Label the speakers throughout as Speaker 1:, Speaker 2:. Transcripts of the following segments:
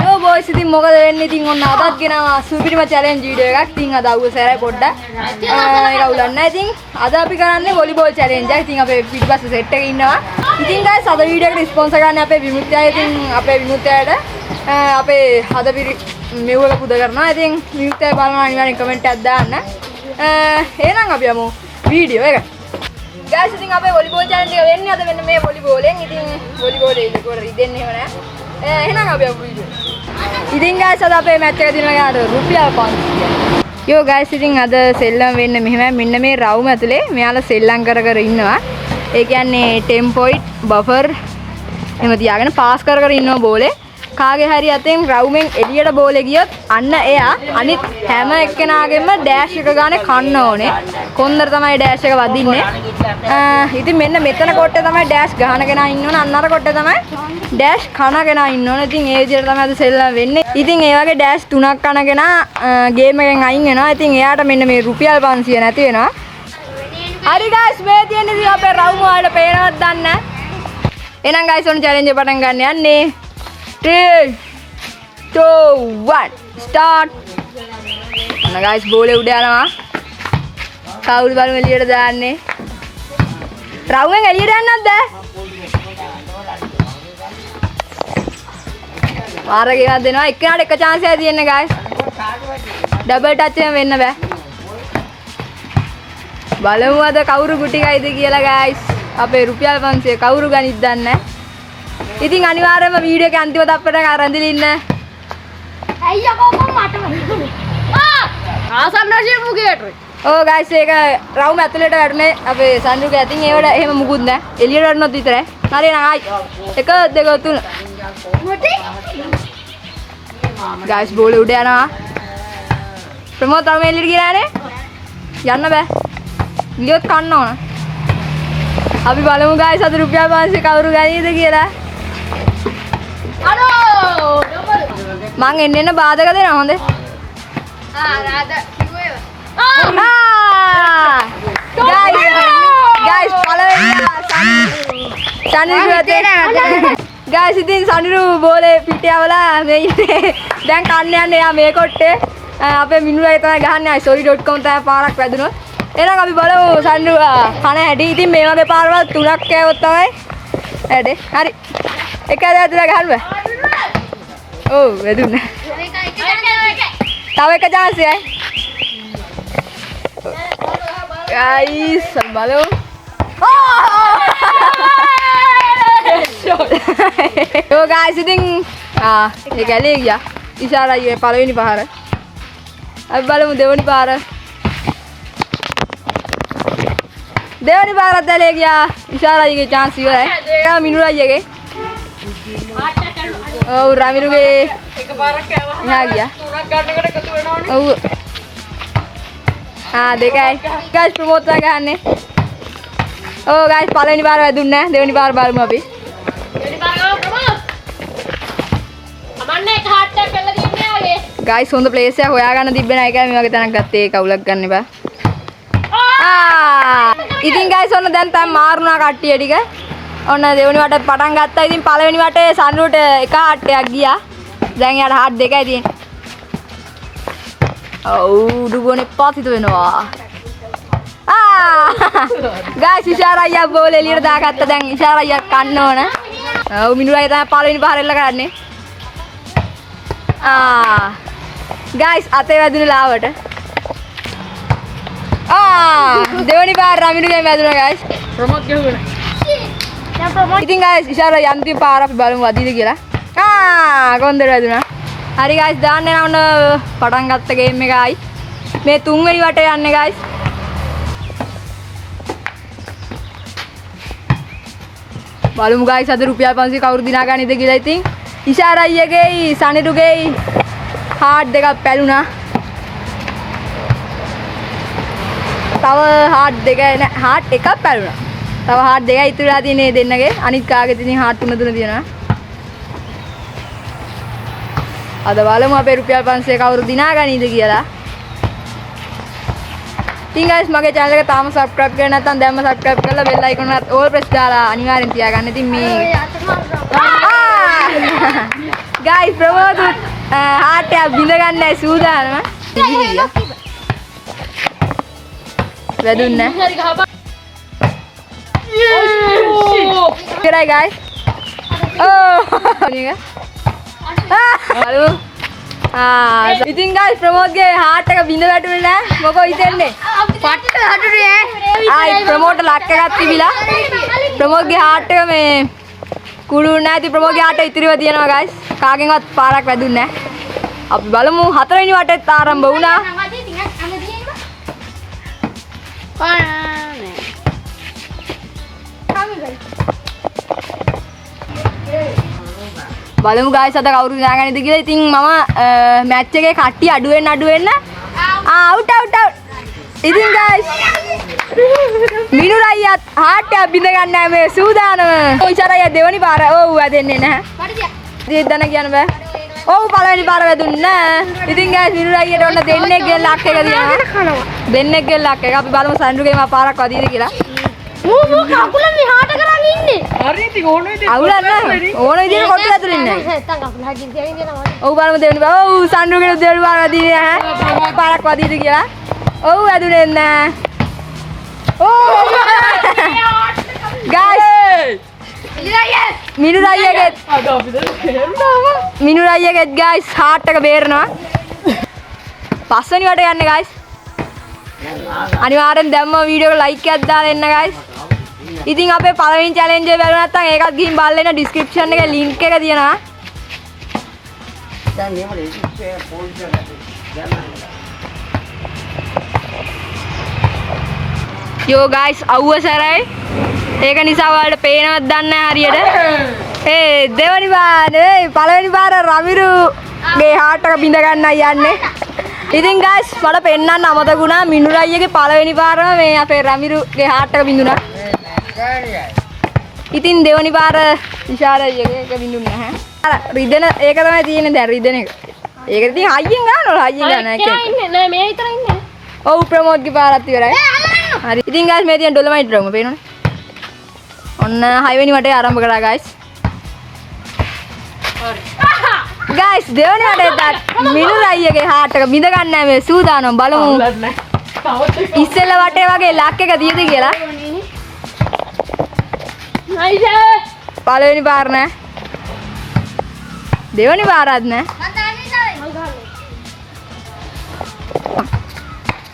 Speaker 1: Yo boys ඉතින් මොකද වෙන්නේ ඉතින් ඔන්න අදත් ගෙනවා සුපිරිම චැලෙන්ජ් වීඩියෝ එකක්. ඉතින් අද අවුව සැරයි පොඩ්ඩක්. ඒක උලන්නේ නැහැ. ඉතින් අද අපි කරන්නේ වොලිබෝල් චැලෙන්ජ් එක. ඉතින් අපේ පිටිපස්සේ සෙට් එකේ ඉන්නවා. ඉතින් guys අද වීඩියෝ එකට ස්පොන්සර් කරන්නේ අපේ විමුක්තියයි. ඉතින් අපේ විමුක්තියට අපේ හදපිරි මෙව්වක පුද කරනවා. ඉතින් විමුක්තිය බලනවා අනිවාර්යෙන් කමෙන්ට් එකක් දාන්න. එහෙනම් අපි යමු වීඩියෝ එකට. guys ඉතින් අපේ වොලිබෝල් චැලෙන්ජ් එක වෙන්නේ අද මෙන්න මේ වොලිබෝලෙන්. ඉතින් වොලිබෝලේ ඉතකොට රිදෙන්නේ එහෙම නැහැ. එහෙනම් අපි යමු වීඩියෝ. ඉතින් guys අද අපේ මැච් එක දිනන ගාන රුපියල් 500. යෝ guys ඉතින් අද සෙල්ලම් වෙන්න මෙහෙමයි. මෙන්න මේ රවුම ඇතුලේ මෙයාලා සෙල්ලම් කර ඉන්නවා. ඒ කියන්නේ 10 point බෆර් එහෙම තියාගෙන පාස් කර ඉන්නවා බෝලේ. කාගේ හරි අතෙන් රවුමෙන් එළියට බෝලේ ගියොත් අන්න එයා අනිත් හැම එක්කෙනාගෙම ඩෑෂ් එක ගානේ කන්න ඕනේ. කොන්දර තමයි ඩෑෂ් එක වදින්නේ. ඉතින් මෙන්න මෙතන කොට්ටේ තමයි ඩෑෂ් ගහන කෙනා ඉන්න ඕන. අන්නර කොට්ටේ තමයි ඩෑෂ් කන කෙනා ඉන්න ඕන. ඉතින් ඒ විදිහට තමයි අද සෙල්ලම් වෙන්නේ. ඉතින් ඒ වගේ ඩෑෂ් 3ක් කන කෙනා ගේම් එකෙන් අයින් වෙනවා. ඉතින් එයාට මෙන්න මේ රුපියල් 500 නැති වෙනවා. හරි guys මේ තියෙන්නේ ඉතින් අපේ රවුම වලට පේනවත් දන්නේ නැහැ. එහෙනම් guys ඔන්න චැලෙන්ජ් එක පටන් ගන්න යන්නේ. 3 2 1 start. අන්න guys බෝලේ උඩ යනවා. කවුරු බලමු එළියට දාන්නේ. රවුමෙන් එළියට යන්නත් බෑ. මාර්ගයක් දෙනවා. එක්කෙනාට එක chance එකයි තියෙන්නේ guys. ඩබල් ටච් එකෙන් වෙන්න බෑ. බලමු අද කවුරු ගුටි ගයිද කියලා guys. අපේ රුපියල් 500 කවුරු ගනිද්ද දන්නේ නැහැ. ඉතින් අනිවාර්යයෙන්ම වීඩියෝ එක අන්තිම තප්පරට අරන් ඉන්න. අයියෝ කොහොම මට ආසන්නශේ මුගේට. ඔව් guys ඒක රවුම ඇතුලේට වැටුනේ අපේ සන්රුගේ අතින් ඒවට එහෙම මුකුත් නැහැ. එළියට වැටුනොත් විතරයි. හරි නං ආයි. 1 2 3. මොටි? guys බෝලේ උඩ යනවා. ප්‍රමෝද් තරම එළියට ගියානේ. යන්න බෑ. ගියොත් කන්න ඕන. අපි බලමු guys අද රුපියල් 500 කවුරු ගනීද කියලා. අරෝ මං එන්න බාධක දෙනවා හොඳේ. රාද කිව්වේ. guys පළවෙනි සනිරු guys ඉතින් සනිරු බෝලේ පිටියවලා මේ ඉන්නේ. දැන් කන්න යන්නේ යා මේ කොට්ටේ. අපේ මිනුරයි තමයි ගහන්නේ. sorry.com තමයි පාරක් වැදුනොත්. එහෙනම් අපි බලමු සනිරු කන හැටි. ඉතින් මේ වගේ පාරවල් 3ක් කෑවොත් තමයි ඇඩේ. හරි. එක ඇදලා ගහන්න බෑ. ඔව් වැදුනා. තව එක chance එකයි. guys බලමු. ඔව් guys ඉතින් ඒක ඇලේ ගියා. ඉෂාරාගේ පළවෙනි පහර. අපි බලමු දෙවෙනි පාර. දෙවෙනි පාරත් ඇලේ ගියා. ඉෂාරාගේ chance ඉවරයි. ඒක මිනුරායිගේ. ඔව් රමිරුගේ එකපාරක් කෑවා. එහා ගියා. තුනක් ගන්නකොට එකතු වෙනවනේ. ඔව්. දෙකයි. guys ප්‍රමෝද් තමයි ගහන්නේ. ඔව් guys පළවෙනි පාර වැදුන්නේ නැහැ. දෙවෙනි පාර බලමු අපි. දෙවෙනි පාර ගමු ප්‍රමෝද්. අමන්නේ එක හાર્ට් එකක් කරලා තියන්නේ ඔය. guys හොඳ ප්ලේස් එකක් හොයාගන්න තිබ්බේ නැහැ. ඒකයි මේ වගේ තැනක් ගත්තේ. කවුලක් ගන්න එපා. ඉතින් guys ඔන්න දැන් තමයි මාරුණා කට්ටිය ටික. ඔන්න දෙවෙනි වටේ පටන් ගත්තා. ඉතින් පළවෙනි වටේ සන්රුට එක හાર્ට්යක් ගියා. දැන් යාට හાર્ට් දෙකයි තියෙන්නේ. ඔව් දුගෝනේ පාතිත වෙනවා. guys ඉෂාරායියා බෝල එළියට දාගත්තා. දැන් ඉෂාරායියා කන්න ඕන. ඔව් මිනුරායි තමයි පළවෙනි පාර එල්ල කරන්නේ. guys අතේ වැදුනේ ලාවට. දෙවෙනි පාර රමිනුගෙන් වැදුනා guys. ප්‍රමෝද් ගහුවා. ඉතින් guys ඉෂාරායි අන්තිම පාර අපි බලමු වදීද කියලා. කොන්දර වැදුනා. හරි guys දාන්න යන පටන් ගත්ත ගේම් එකයි. මේ තුන්වෙනි වටේ යන්නේ guys. බලමු guys අද රුපියල් 500 කවුරු දිනා ගන්නද කියලා. ඉතින් ඉෂාරායිගේ සනිරුගේ හાર્ට් දෙකක් පැලුණා. තව හાર્ට් දෙක නෑ හાર્ට් එකක් පැලුණා. තව හાર્ට් දෙකයි ඉතුරුලා තියෙන්නේ දෙන්නගේ. අනිත් කාගෙද ඉතින් හાર્ට් තුන තියෙනවා. අද බලමු අපේ රුපියල් 500 කවුරු දිනා ගනීද කියලා. ඉතින් guys මගේ channel එක තාම subscribe කරේ නැත්නම් දැන්ම subscribe කරලා bell icon එකත් all press දාලා අනිවාර්යෙන් තියාගන්න. ඉතින් මේ guys ප්‍රමෝද් heart එක බිඳ ගන්නයි සූදානම. වැදුන්නේ. Good guys. Oh. Halo. ඉතින් guys ප්‍රමෝද්ගේ heart එක බිඳ වැටුනේ නෑ. මොකෝ හිතන්නේ? පට්ට හටුනේ. ආයි ප්‍රමෝට ලක් එකක් තිබිලා. ප්‍රමෝද්ගේ heart එක මේ කුළු නෑ. ඉතින් ප්‍රමෝද්ගේ heart ඉතිරිව තියෙනවා guys. කාගෙන්වත් පාරක් වැදුන්නේ නෑ. අපි බලමු 4 වෙනි වටේත් ආරම්භ වුණා. බලමු guys අද කවුරු දිනාගන්නද කියලා. ඉතින් මම මැච් එකේ කට්ටිය අඩු වෙන්න out. ඉතින් guys මිනුර අයියත් heart එක බිඳ ගන්නෑ මේ සූදානම. ඉෂාරය දෙවනි පාර ඔව් වැදෙන්නේ නැහැ. ඉතින් දන කියන්න බෑ. ඔව් පළවෙනි පාර වැදුන්නේ නැහැ. ඉතින් guys මිනුර අයියට ඔන්න දෙන්නෙක්ගේ ලක් එක දිනවා. දෙන්නෙක්ගේ ලක් එක. අපි බලමු සන්ඩුගේ මා පාරක් වදීද කියලා. මූ කකුල මෙහාට කරන් ඉන්නේ. හරි ඉතින් ඕන විදිහට අවුලක් නැහැ. ඕන විදිහට කොට ඇතුළේ ඉන්නේ. නැත්තම් කකුල හදින් තියගෙන යනවා. ඔව් බලමු දෙවෙනි පාර. ඔව් සන්ඩුගේ දෙවෙනි පාර වදීනේ ඈ. පාරක් වදීද කියලා. ඔව් වැදුනේ නැහැ. ඔව් guys මිනුර අයියගේ guys heart එක බේරනවා. පස්වෙනි වට යන්නේ guys. අනිවාර්යෙන් දැම්ම වීඩියෝ එක like එකක් දාලා එන්න guys. ඉතින් අපේ පළවෙනි challenge එක බලුවා නැත්නම් ඒකත් ගිහින් බලන්න description එකේ link එක තියෙනවා. දැන් මේක යෝ guys අවුවසරයි. ඒක නිසා ඔයාලට පේනවත් දන්නේ නැහැ හරියට. දෙවනි පාර පළවෙනි පාර රමිරුගේ heart එක බිඳ ගන්නයි යන්නේ. ඉතින් guys මට පෙන්නන්න අමතක වුණා මිනුර අයියගේ පළවෙනි පාරම මේ අපේ රමිරුගේ heart එක බිඳුණා. ඉතින් දෙවනි පාර ඉෂාර අයියගේ එක බිඳුන්නේ නැහැ. අර රිදෙන ඒක තමයි තියෙන්නේ දැන් රිදෙන එක. ඒක ඉතින් හයියෙන් ගන්නවා හයියෙන් ගන්න එක. නෑ මේ විතර ඉන්නේ. ඔව් ප්‍රමෝද්ගේ පාරත් ඉවරයි. හරි. ඉතින් guys මේ තියෙන ඩොලමයිට් රවුම පේනවනේ. ඔන්න 6 වෙනි වටේ ආරම්භ කරා guys. guys දෙවනි වටේට මිනුර අයියගේ heart එක බිඳ ගන්න මේ සූදානම් බලමු. ඉස්සෙල්ලා වටේ වගේ ලක් එක තියද කියලා. නයිස්. පළවෙනි පාර නෑ. දෙවනි පාරත් නෑ.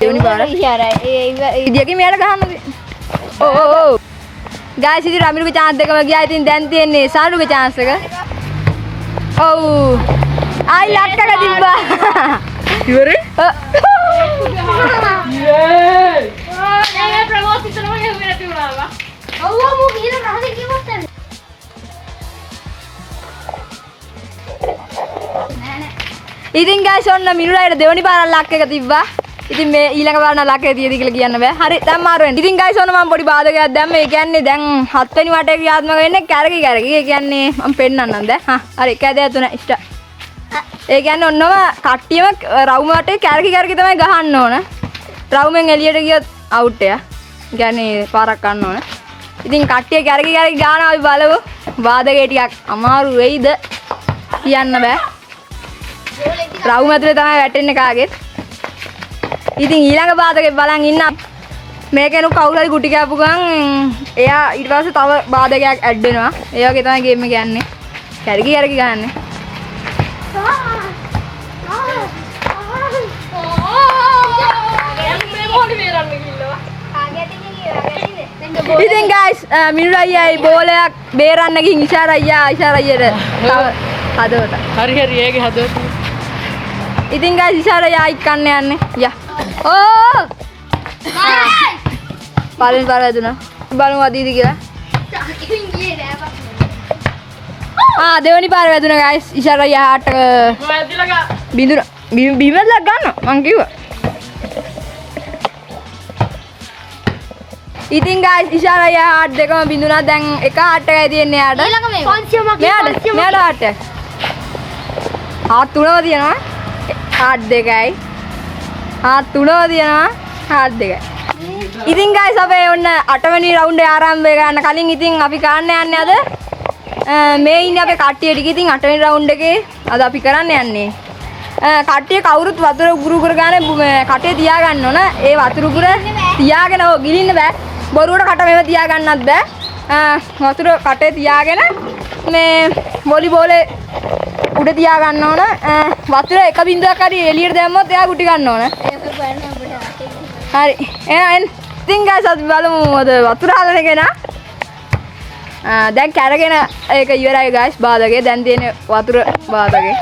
Speaker 1: දෙවනි පාර ඉහරයි. ඒ ඉදියකින් මෙයාට ගහන්නද? ඔව්. guys ඉතින් රමිරුගේ chance දෙකම ගියා. ඉතින් දැන් තියෙන්නේ සානුගේ chance එක. ඔව්. ආයි ලක් එක තිබ්බා. ඉවරේ? යේ! නෑ ප්‍රමෝත් ඉතනම ගෙවුවේ නැති වුණා. ඔව් මෝ ගිහින් රහසේ කිව්වත් නෑ. ඉතින් guys ඔන්න මිනුරාට දෙවනි පාරක් ලක් එක තිබ්බා. ඉතින් මේ ඊළඟ පාරන ලක් එක තියද කියලා කියන්න බෑ. හරි දැන් මාරු වෙන්න. ඉතින් guys ඔන්න මම පොඩි බාධකයක් දැම්ම. ඒ කියන්නේ දැන් 7 වෙනි වටේ ක්‍රියාත්මක වෙන්නේ කැරකි. ඒ කියන්නේ මම පෙන්නන්නම් දැන්. හරි කැදේ තුන ඉස්ට. ඒ කියන්නේ ඔන්නම කට්ටියම රවුම වටේ කැරකි තමයි ගහන්න ඕන. රවුමෙන් එළියට ගියොත් අවුට් එක. කියන්නේ පාරක් ගන්න ඕන. ඉතින් කට්ටිය කැරකි ගානවා අපි බලමු. බාධකේ ටිකක් අමාරු වෙයිද කියන්න බෑ. රවුම ඇතුලේ තමයි වැටෙන්නේ කාගෙත්. ඉතින් ඊළඟ බාධකේ බලන් ඉන්න මේකෙනු කවුරු හරි ගුටි කෑපු ගමන් එයා ඊට පස්සේ තව බාධකයක් ඇඩ් වෙනවා. ඒ වගේ තමයි ගේම් එක යන්නේ. කැරකි ගහන්නේ. ඉතින් guys මිනුර අයියයි බෝලයක් බේරන්න ගිහින් ඉෂාර අයියට තව හදවත. හරි ඒකේ හදවත. ඉතින් guys ඉෂාර අයියා ඉක්කන්න යන්නේ. යා. ඕ! පළවෙනි පාර වැදුනා. බලමු අදීද කියලා. දෙවනි පාර වැදුනා guys. ඉෂාර අයියා heart එක බිඳුන බිමෙල්ලක් ගන්නවා මං කිව්වා. ඉතින් guys ඉෂාර අයියා heart දෙකම බිඳුනා. දැන් එක heart එකයි තියෙන්නේ යාට. ඊළඟ මේක. මෙයාට heart එක. heart තුනම තියෙනවා. heart දෙකයි. heart තුනම තියෙනවා. හාට් දෙකයි. ඉතින් guys අපේ ඔන්න 8 වෙනි රවුන්ඩ් එක ආරම්භ ගන්න කලින් ඉතින් අපි කරන්න යන්නේ අද මේ ඉන්නේ අපේ කට්ටිය ටික ඉතින් 8 වෙනි රවුන්ඩ් එකේ අද අපි කරන්න යන්නේ. කට්ටිය කවුරුත් වතුර උගුරු කරගානේ කටේ තියා ගන්න ඕන. ඒ වතුර උගුර තියාගෙන ඔය ගිලින්න බෑ. බොරුවට කට මේව තියා ගන්නත් බෑ. වතුර කටේ තියාගෙන මේ වොලිබෝලේ උඩ තියා ගන්න ඕන. වතුර එක බින්දුවක් හරි එළියට දැම්මොත් එයා ගුටි ගන්න ඕන. හරි. එහෙනම් ඉතින් guys අපි බලමු අද වතුර හදන එක නා. දැන් කැරගෙන ඒක ඉවරයි guys බාදගේ. දැන් තියෙන වතුර බාදගේ.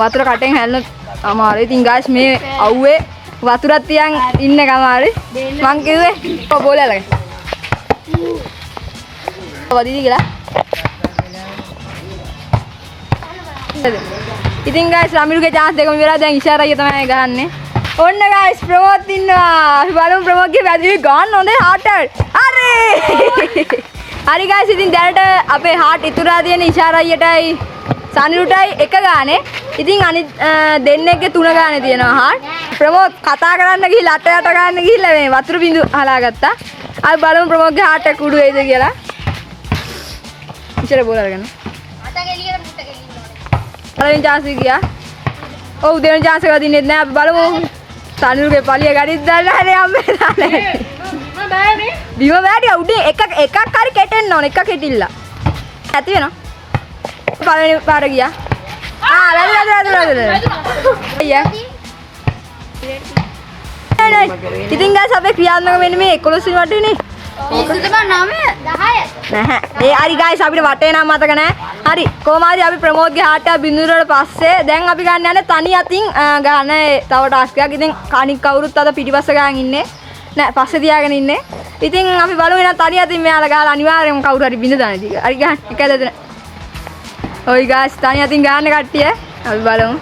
Speaker 1: වතුර කටෙන් හැල්ලුනොත් අමාරුයි. ඉතින් guys මේ අවුවේ වතුරක් තියන් ඉන්න එක අමාරුයි. මං කිව්වේ බෝලේ ළඟ. වදිදි කියලා. ඉතින් guys රමිරුගේ chance දෙකම ඉවරයි. දැන් ඉෂාරා අයියා තමයි ගහන්නේ. ඔන්න guys ප්‍රමෝද් ඉන්නවා. අපි බලමු ප්‍රමෝද්ගේ වැදිවි ගන්න හොඳේ heart එක. හරි. හරි guys ඉතින් දැනට අපේ heart ඉතුරුලා තියෙන ඉෂාරා අයියටයි සනිරුටයි එක ගානේ. ඉතින් අනිත් දෙන්නෙක්ගේ 3 ගානේ තියෙනවා heart. ප්‍රමෝද් කතා කරන්න ගිහිල්ලා අට යට ගන්න ගිහිල්ලා මේ වතුර බිඳු හලාගත්තා. අපි බලමු ප්‍රමෝද්ගේ heart එක කුඩු වේද කියලා. ඉෂාරා බෝල අරගෙන. අත ගෙලියට මුට ගෙලින්න ඕනේ. පළවෙනි chance එක ගියා. ඔව් දෙවෙනි chance එක දින්නෙත් නෑ. අපි බලමු සනිරුගේ පලිය ගරිත් දාලා හැරේ අම්මේ දාලා. බිම බෑනේ උඩින් එකක් හරි කෙටෙන්න ඕන. එකක් කෙටිල්ල. ඇති වෙනවා. පළවෙනි පාර ගියා. වැදුනා. අයියා. ඉතින් guys අපේ ක්‍රියාත්මක වෙන්නේ මේ 11 වෙනි වටේනේ. මේක තමයි 9 10. නැහැ. ඒ හරි guys අපිට වටේ නම් මතක නැහැ. හරි. කොහොම හරි අපි ප්‍රමෝද්ගේ heart එක බිඳුර වල පස්සේ දැන් අපි ගන්න යන්නේ තනි අතින් ගන්න තව ටාස්ක් එකක්. ඉතින් කණික් කවුරුත් අද පිටිපස්ස ගාන් ඉන්නේ. නෑ පස්සේ තියාගෙන ඉන්නේ. ඉතින් අපි බලමු එහෙනම් තනි අතින් මෙයාලා ගහලා අනිවාර්යයෙන්ම කවුරු හරි බිඳ දාන ටික. හරි ගහන්න. එකද දෙන. ඔයි guys තනි අතින් ගන්න කට්ටිය. අපි බලමු.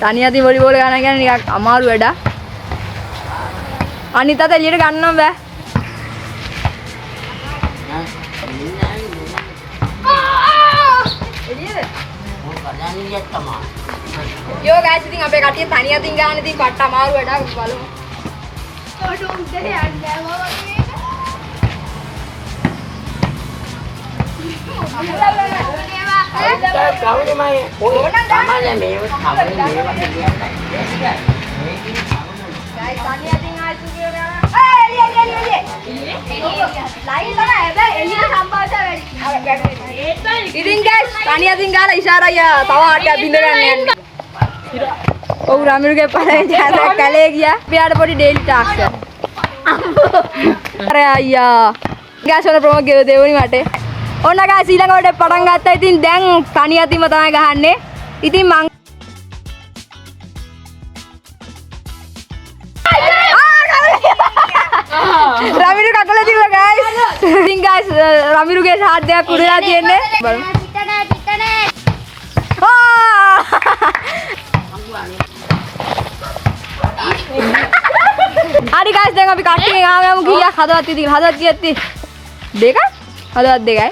Speaker 1: තනි අතින් වොලිබෝල් ගන්න කියන්නේ නිකන් අමාරු වැඩක්. අනිත් අත එළියට ගන්නව බෑ. යෝ guys ඉතින් අපේ කට්ටිය තනි අතින් ගන්න ඉතින් පට්ට අමාරු වැඩක් බලමු. ඉතින් guys තනි අතින් ගාලා ඉෂාරා අයියා තව ආටයක් බින්ද ගන්න යන්නේ. ඔව් රමිරුගේ පළවෙනි chance එක කැලේ ගියා. පියාට පොඩි ඩේලි ටාස්ක් එක. අර අයියා. guys ඔන්න ප්‍රමෝද්ගේ දෙවෙනි වටේ. ඔන්න guys ඊළඟ වටේ පටන් ගත්තා. ඉතින් දැන් තනි අතින්ම තමයි ගහන්නේ. ඉතින් මං රමිරු කකල තිබ්බා guys. ඉතින් guys රමිරුගේ ෂාට් දෙකක් උඩලා තියෙන්නේ. බලමු. හරි guys දැන් අපි කට්ටියගෙන් ආවම කීයක් හදවත් ඉතින් හදවත් කීයක්ද? දෙක? හදවත් දෙකයි.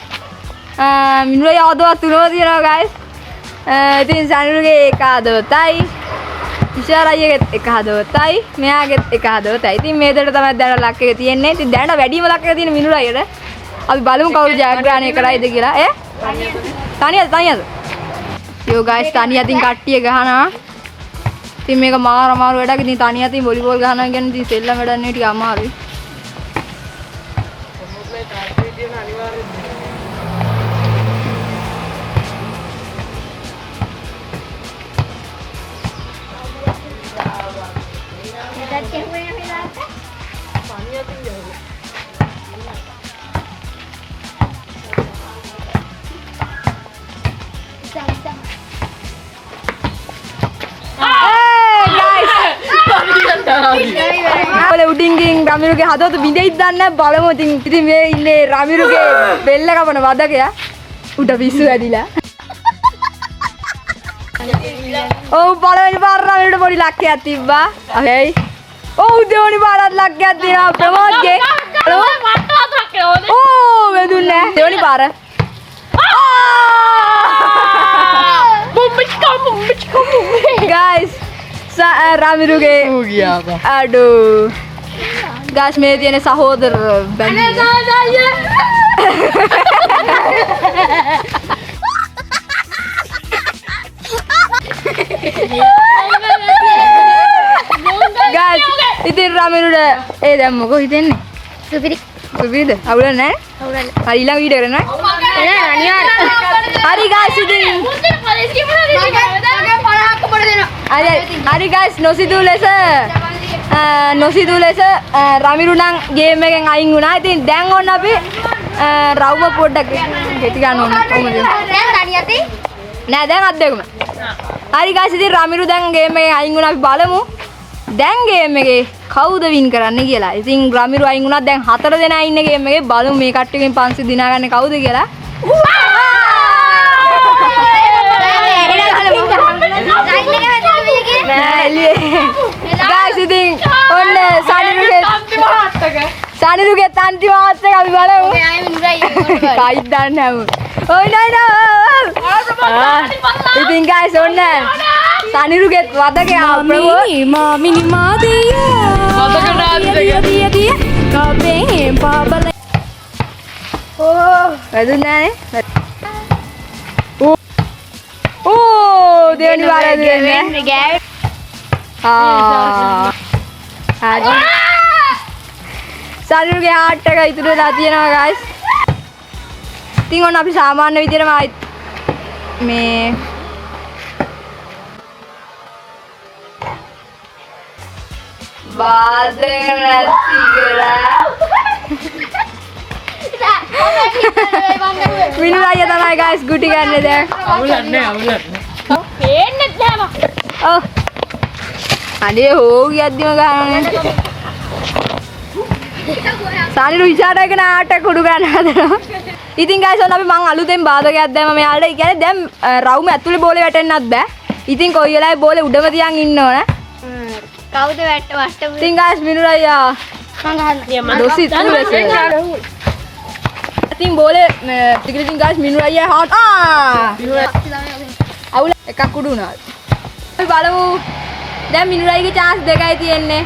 Speaker 1: මිනුලේ හදවත් තුනම තියෙනවා guys. ඉතින් සනිරුගේ එක හදවතයි. ඉෂාරා අයියගෙත් එක හදවතයි. මෙයාගෙත් එක හදවතයි. ඉතින් මේ දෙකට තමයි දැන් ලක් එක තියෙන්නේ. ඉතින් දැන් වැඩිම ලක් එක තියෙන මිනුලා අයියට. අපි බලමු කවුරු ජයග්‍රහණය කරයිද කියලා. තනියද? යෝ guys තනි අතින් කට්ටිය ගහනවා. ඉතින් මේක මාර අමාරු වැඩක්. ඉතින් තනි අතින් වොලිබෝල් ගහනවා කියන්නේ ඉතින් සෙල්ලම් වැඩක් නෙවෙයි ටික අමාරුයි. ඔල උඩින් ගින් රමිරුගේ හදවත බිඳෙයිද දන්නේ නැහැ බලමු. ඉතින් මේ ඉන්නේ රමිරුගේ බෙල්ල කපන වදකයා. උඩ පිස්සු ඇදිලා. ඔව් පළවෙනි පාර රමිරුට පොඩි ලක්කයක් තිබ්බා. හරි. ඔව් දෙවෙනි පාරත් ලක්කයක් තියෙනවා ප්‍රමෝද්ගේ. ඕ වැදුන්නේ දෙවෙනි පාර. guys රමිරුගේ
Speaker 2: ඌ ගියා බා.
Speaker 1: අඩෝ ගස් මේ තියෙන සහෝදර ගස් ඉතින් රමිරුට ඒ දැන් මොකෝ හිතෙන්නේ
Speaker 3: සුපිරි
Speaker 1: සුපිරිද අවුල නැහැ හරි ඊළඟ වීඩියෝ කරනවා හරි ගස් ඉතින් හරි ගස් නොසිතූ ලෙස රමිරු නම් ගේම් එකෙන් අයින් වුණා. ඉතින් දැන් ඔන්න අපි රවුම පොඩ්ඩක් ගෙටි ගන්න ඕන. කොහමද? නෑ දැන් අත් දෙකම. හරි ගස් ඉතින් රමිරු දැන් ගේම් එකෙන් අයින් වුණා. අපි බලමු. දැන් ගේම් එකේ කවුද වින් කරන්නේ කියලා. ඉතින් රමිරු අයින් වුණා. දැන් 4 දෙනා ඉන්නේ ගේම් එකේ. බලමු මේ කට්ටියකින් 500 දිනා ගන්න කවුද කියලා. guys ඉතින් ඔන්න සනිරුගේ තන්ති මාත් එක අපි බලමු කයිත් දන්නේ නැමු ඔය නෑ ඉතින් guys ඔන්න සනිරුගේ වදගේ ආප්‍රවෝ
Speaker 3: මාමිනි මාදියා
Speaker 2: වදක
Speaker 3: කබේ පාබල
Speaker 1: වැදුන්නේ ඕ දෙවනි වාරය දෙන්නේ හරි සනිරුගේ හાર્ට් එක ඉතුරු වෙලා තියෙනවා guys. ඉතින් ඔන්න අපි සාමාන්‍ය විදිහටම ආයිත් මේ බාධක නැති කියලා මිනු අයියා තමයි guys ගුටි ගන්න දැන්
Speaker 2: අවුලන්නේ
Speaker 1: ඔව් අනේ හොගි අද්දිම ගහන්නේ සානිරු ඉෂාරයක නාට කුඩු ගන්න හදනවා. ඉතින් guys ඔන්න අපි මං අලුතෙන් බාධකයක් දැම්ම මෙයාලට. ඒ කියන්නේ දැන් රවුම ඇතුලේ බෝලේ වැටෙන්නත් බෑ. ඉතින් කොයි වෙලාවෙ බෝලේ උඩම තියන් ඉන්න ඕන.
Speaker 3: කවුද වට්ට
Speaker 1: ඉතින් guys මිනුර අයියා
Speaker 3: මං ගහන්න
Speaker 1: දොසි තුලස. ඉතින් බෝලේ ටිකකින් guys මිනුර අයියා හාට් අවුල එකක් කුඩු වුණා. අපි බලමු දැන් මිනුරයිගේ chance දෙකයි තියෙන්නේ.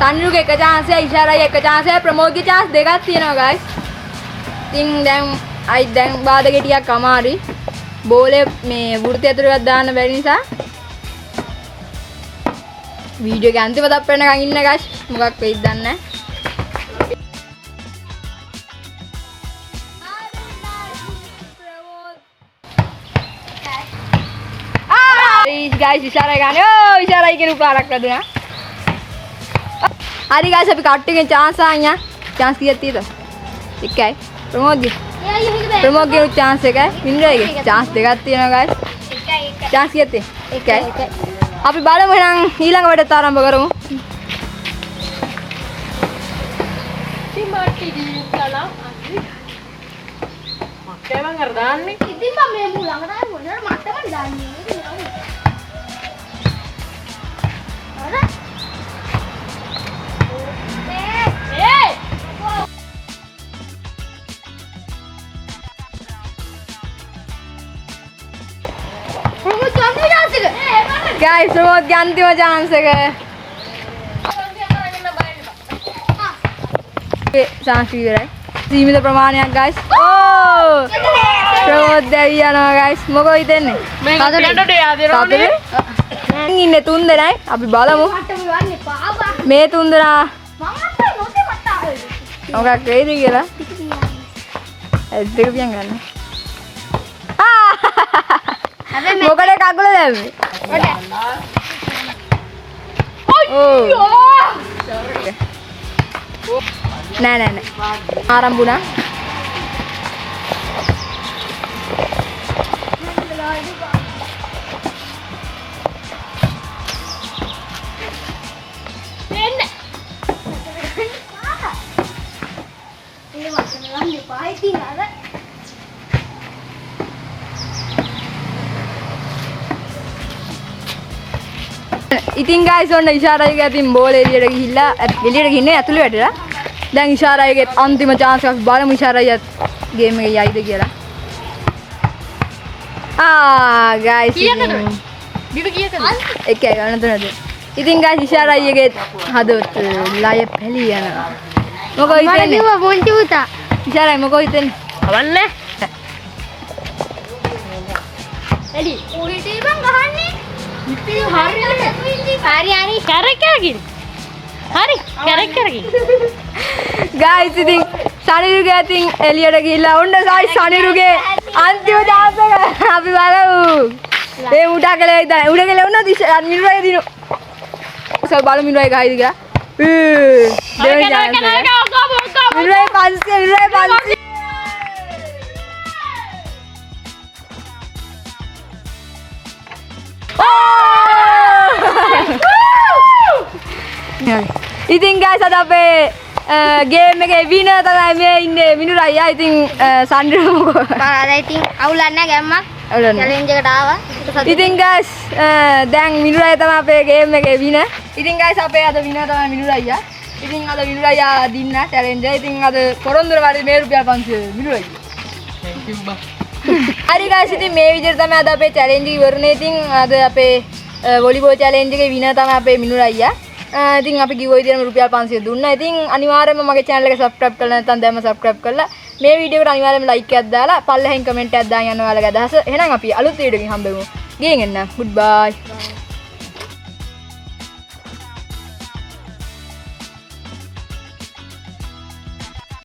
Speaker 1: සනිරුගේ එක chance එකයි ඉෂාරයි එක chance එකයි ප්‍රමෝද්ගේ chance දෙකක් තියෙනවා guys. ඉතින් දැන් දැන් බාධකේ ටිකක් අමාරුයි. බෝලේ මේ වෘත්ති ඇතුළට දාන්න බැරි නිසා වීඩියෝ එක අන්තිම තප් වෙනකන් ඉන්න guys. මොකක් වෙයිද දන්නේ නැහැ. guys ඉෂාරයි ගන්න. ඕ ඉෂාරයි කියන උපාරක් ලැබුණා. හරි guys අපි කට්ටියගෙන් chance ආඤ්ඤා. chance කීයක් තියෙද? එකයි. ප්‍රමෝද්ගේ. ප්‍රමෝද්ගේ chance එකයි. මිනුරයිගේ chance දෙකක් තියෙනවා guys. chance කීයක් තියෙන්නේ? එකයි. අපි බලමු එහෙනම් ඊළඟ වැඩට ආරම්භ කරමු.
Speaker 2: මක්කේ මං අර දාන්නේ.
Speaker 3: ඉතින් මම මේ මුලකට ආවේ මොනවද මට්ටමට දාන්නේ අර guys
Speaker 1: ප්‍රමෝද්ගේ අන්තිම chance එක. chance ඉවරයි. සීමිත ප්‍රමාණයක් guys. ඕ ප්‍රමෝද් දැවි යනවා guys. මොකෝ හිතෙන්නේ?
Speaker 2: මේ කටට යාදෙනවනේ.
Speaker 1: ඉන්නේ 3 දෙනයි. අපි බලමු. මේ 3 දෙනා මොකක් වෙයිද කියලා. ඇස් දෙක පියන් ගන්න. මොකද කකුල දැම්මේ? නෑ ආරම්භුණා. ඉතින් guys ඔන්න ඉෂාරයිගේ අතින් බෝලේ එළියට ගිහිල්ලා ගිහින්නේ ඇතුළේ වැටලා. දැන් ඉෂාරයිගේ අන්තිම chance එක බලමු ඉෂාරයියත් ගේම් එකේ යයිද කියලා. guys
Speaker 2: බිබි කීයකද?
Speaker 1: එකයි ගන්න තුනද. ඉතින් guys ඉෂාරා අයියගේ හදවත ලය පැලී යනවා. මොකෝ
Speaker 3: මට
Speaker 1: හිතන්නේ?
Speaker 3: කිව්වා පොන්චි පුතා.
Speaker 1: ඉෂාරා මොකෝ හිතන්නේ?
Speaker 2: කවන්නේ.
Speaker 3: එලි උඩට ඉබන් ගහන්නේ. ඉතින් හරියට හරි හරි
Speaker 2: කැරකරකින්. හරි කැරකරකින්.
Speaker 1: guys ඉතින් සනිරුගේ අතින් එළියට ගිහිල්ලා ඔන්න සනිරුගේ අන්තිම chance එක අපි බලමු. මේ උඩ කලේ ඉඳන් උඩ කලේ වුණා මිනුරයි දිනු. සල් බලමු මිනුරයි ගහයිද කියලා. දෙවෙනි chance එක. මිනුරයි 500 මිනුරයි 500. ඉතින් guys අද අපේ ගේම් එකේ විනර් තමයි මේ ඉන්නේ මිනුරයි අයියා. ඉතින් සන්ඩ්‍ර මොකෝ
Speaker 3: මම ඉතින් අවුලක් නැහැ ගැම්මක්. චැලෙන්ජ් එකට ආවා.
Speaker 1: ඉතින් guys දැන් මිනුරයි තමයි අපේ ගේම් එකේ විනර්. ඉතින් guys අපේ අද විනර් තමයි මිනුරයි අයියා. ඉතින් අද මිනුරයි අයියා දින්න චැලෙන්ජ් එක. ඉතින් අද පොරොන්දුර වලදී මේ රුපියල් 500 මිනුරයි අයියා.
Speaker 2: Thank you බා.
Speaker 1: හරි guys ඉතින් මේ විදිහට තමයි අද අපේ චැලෙන්ජ් එක ඉවරනේ. ඉතින් අද අපේ වොලිබෝල් චැලෙන්ජ් එකේ විනර් තමයි අපේ මිනුරයි අයියා. ඉතින් අපි කිව්ව විදිහටම රුපියල් 500 දුන්නා. ඉතින් අනිවාර්යයෙන්ම මගේ channel එක subscribe කරලා නැත්නම් දැන්ම subscribe කරලා මේ වීඩියෝ එකට අනිවාර්යයෙන්ම like එකක් දාලා පල්ලෙහෙන් comment එකක් දාන්න යන ඔයාලගේ අදහස. එහෙනම් අපි අලුත් වීඩියෝ එකකින් හම්බෙමු. ගිහින් එන්න. goodbye.